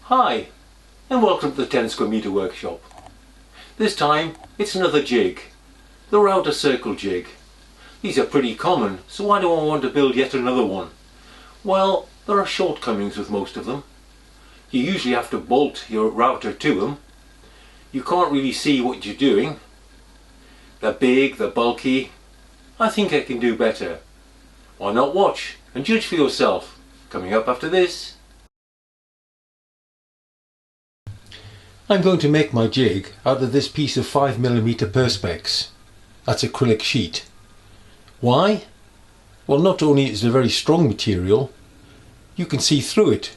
Hi, and welcome to the 10 square meter workshop. This time it's another jig, the router circle jig. These are pretty common, so why do I want to build yet another one? Well, there are shortcomings with most of them. You usually have to bolt your router to them. You can't really see what you're doing. They're big, they're bulky. I think I can do better. Why not watch and judge for yourself? Coming up after this. I'm going to make my jig out of this piece of 5mm perspex. That's acrylic sheet. Why? Well, not only is it a very strong material, you can see through it.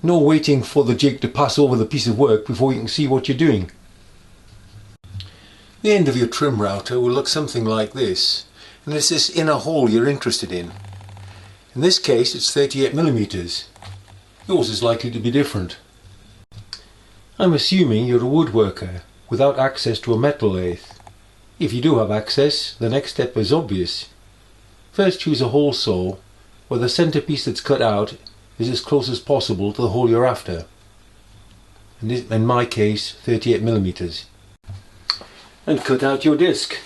No waiting for the jig to pass over the piece of work before you can see what you're doing. The end of your trim router will look something like this, and it's this inner hole you're interested in. In this case it's 38mm. Yours is likely to be different. I'm assuming you're a woodworker without access to a metal lathe. If you do have access, the next step is obvious. First choose a hole saw where the centerpiece that's cut out is as close as possible to the hole you're after. In my case, 38mm. And cut out your disc.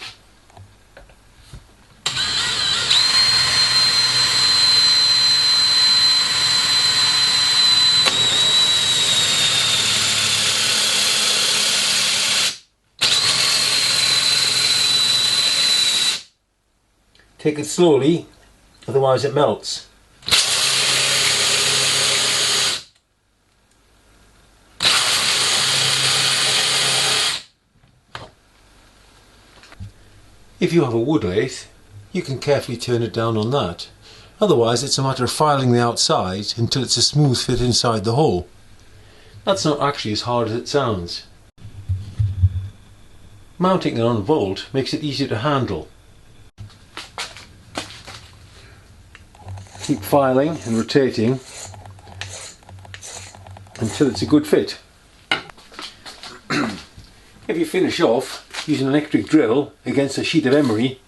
Take it slowly, otherwise it melts. If you have a wood lathe, you can carefully turn it down on that. Otherwise it's a matter of filing the outside until it's a smooth fit inside the hole. That's not actually as hard as it sounds. Mounting it on a bolt makes it easier to handle. Keep filing and rotating until it's a good fit. If you finish off using an electric drill against a sheet of emery,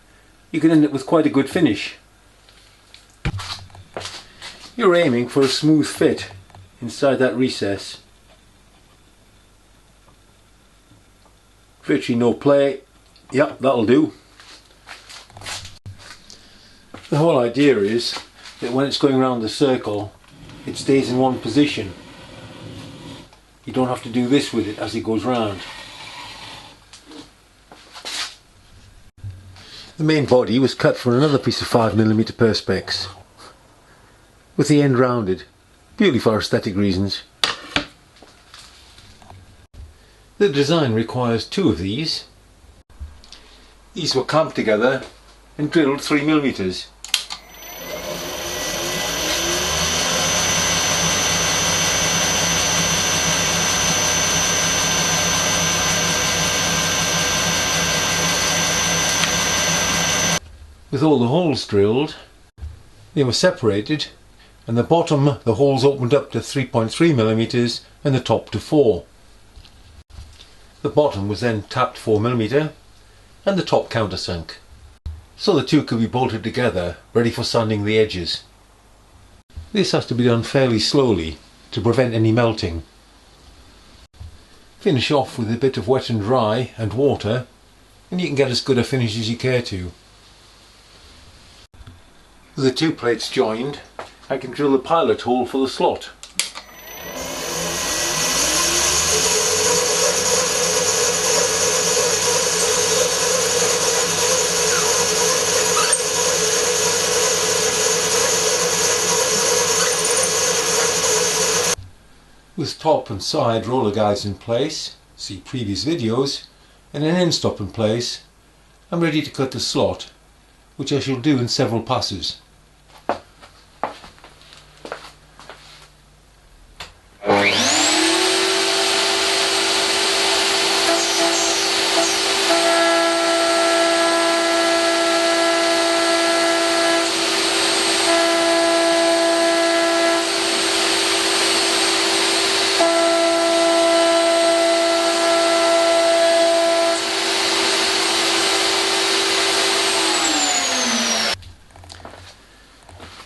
you can end up with quite a good finish. You're aiming for a smooth fit inside that recess. Virtually no play. Yeah, that'll do. The whole idea is that when it's going around the circle, it stays in one position. You don't have to do this with it as it goes round. The main body was cut for another piece of 5mm perspex, with the end rounded, purely for aesthetic reasons. The design requires two of these. These were clamped together and drilled 3mm. With all the holes drilled, they were separated, and the bottom the holes opened up to 3.3mm and the top to 4. The bottom was then tapped 4mm and the top countersunk, so the two could be bolted together, ready for sanding the edges. This has to be done fairly slowly to prevent any melting. Finish off with a bit of wet and dry and water, and you can get as good a finish as you care to. With the two plates joined, I can drill the pilot hole for the slot. With top and side roller guides in place, see previous videos, and an end stop in place, I'm ready to cut the slot, which I shall do in several passes.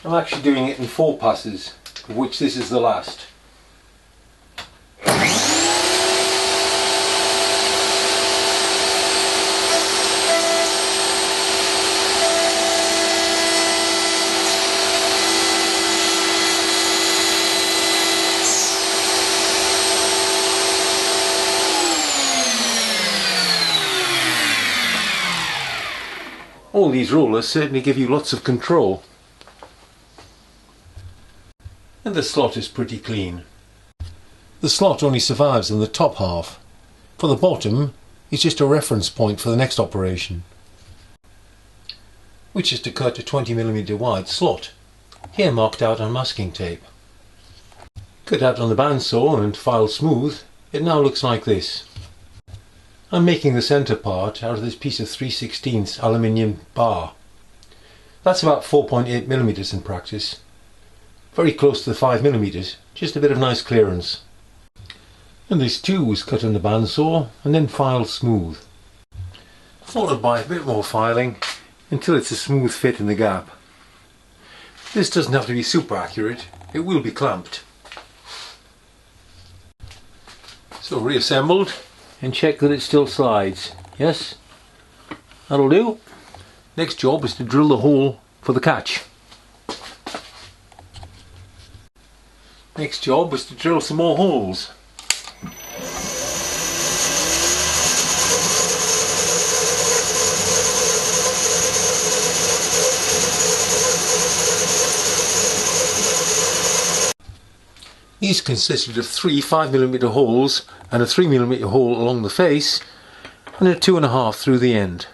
I'm actually doing it in 4 passes, of which this is the last. All these rollers certainly give you lots of control. And the slot is pretty clean. The slot only survives in the top half. For the bottom, it's just a reference point for the next operation, which is to cut a 20mm wide slot, here marked out on masking tape. Cut out on the bandsaw and filed smooth, it now looks like this. I'm making the centre part out of this piece of 3/16 aluminium bar. That's about 4.8mm in practice. Very close to the 5mm, just a bit of nice clearance. And this too was cut on the bandsaw and then filed smooth, followed by a bit more filing until it's a smooth fit in the gap. This doesn't have to be super accurate, it will be clamped. So reassembled and check that it still slides. Yes, that'll do. Next job is to drill the hole for the catch. Next job is to drill some more holes. These consisted of 3 5mm holes and a 3mm hole along the face and a 2.5 through the end.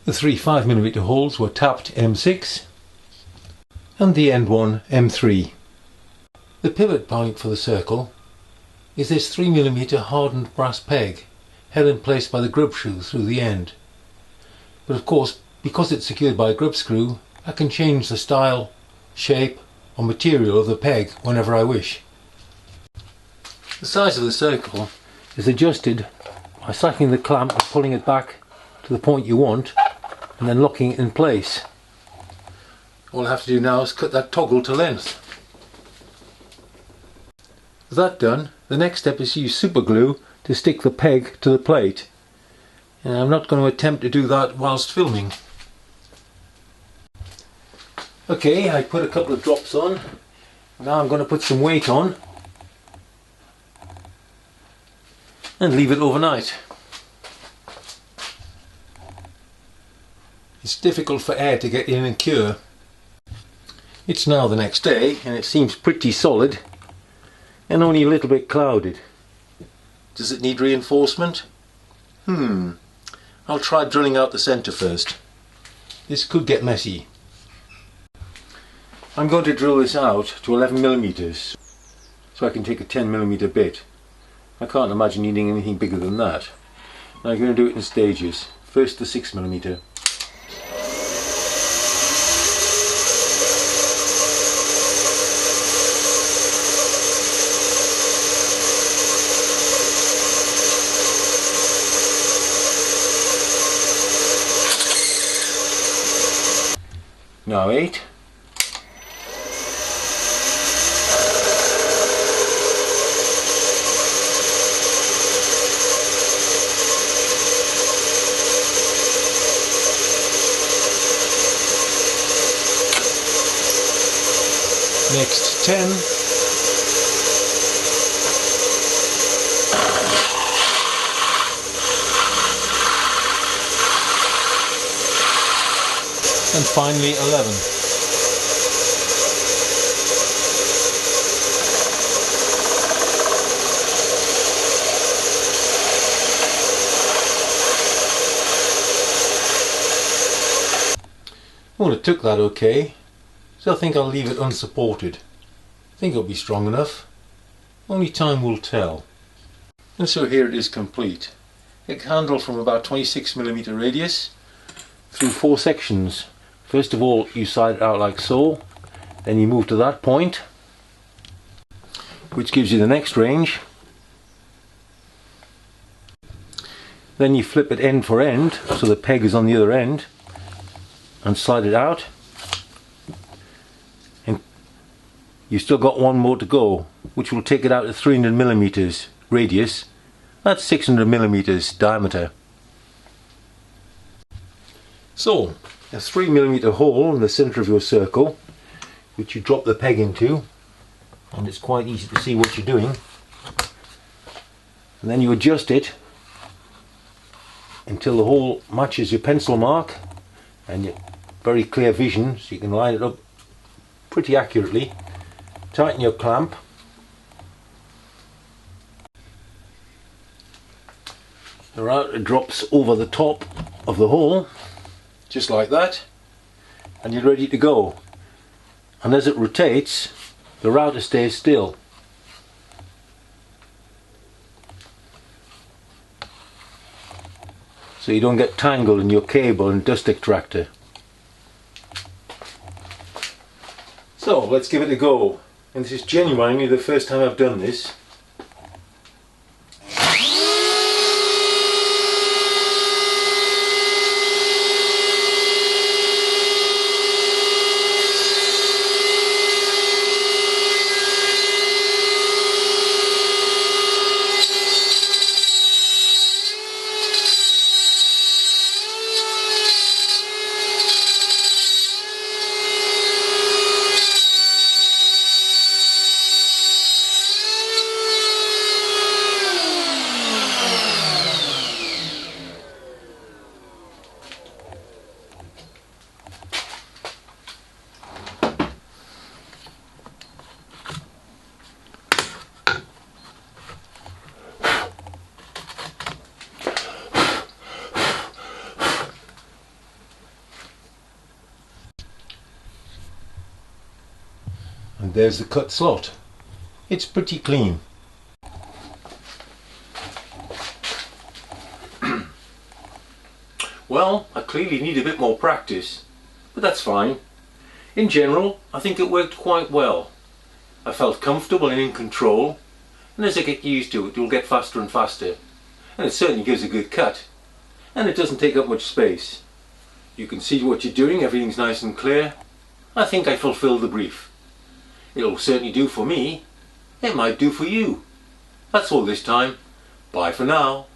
The 3 5mm holes were tapped M6 and the end one M3. The pivot point for the circle is this 3mm hardened brass peg held in place by the grub screw through the end. But of course, because it's secured by a grub screw, I can change the style, shape or material of the peg whenever I wish. The size of the circle is adjusted by cycling the clamp and pulling it back to the point you want and then locking it in place. All I have to do now is cut that toggle to length. With that done, the next step is to use super glue to stick the peg to the plate. And I'm not going to attempt to do that whilst filming. Okay, I put a couple of drops on. Now I'm going to put some weight on and leave it overnight. It's difficult for air to get in and cure. It's now the next day and it seems pretty solid and only a little bit clouded. Does it need reinforcement? I'll try drilling out the centre first. This could get messy. I'm going to drill this out to 11mm so I can take a 10mm bit. I can't imagine needing anything bigger than that. Now I'm going to do it in stages. First the 6mm. Now 8. Next 10. And finally 11. Well, it took that okay. So I think I'll leave it unsupported. I think it'll be strong enough. Only time will tell. And so here it is complete. It can handle from about 26mm radius through 4 sections. First of all you side it out like so, then you move to that point, which gives you the next range. Then you flip it end for end, so the peg is on the other end, and slide it out. You've still got one more to go, which will take it out to 300mm radius. That's 600mm diameter. So, a 3mm hole in the centre of your circle, which you drop the peg into, and it's quite easy to see what you're doing. And then you adjust it until the hole matches your pencil mark and your very clear vision, so you can line it up pretty accurately. Tighten your clamp. The router drops over the top of the hole, just like that, and you're ready to go. And as it rotates, the router stays still. So you don't get tangled in your cable and dust extractor. So let's give it a go. And this is genuinely the first time I've done this. And there's the cut slot. It's pretty clean. Well, I clearly need a bit more practice, but that's fine. In general, I think it worked quite well. I felt comfortable and in control, and as I get used to it, you'll get faster and faster. And it certainly gives a good cut, and it doesn't take up much space. You can see what you're doing, everything's nice and clear. I think I fulfilled the brief. It'll certainly do for me. It might do for you. That's all this time. Bye for now.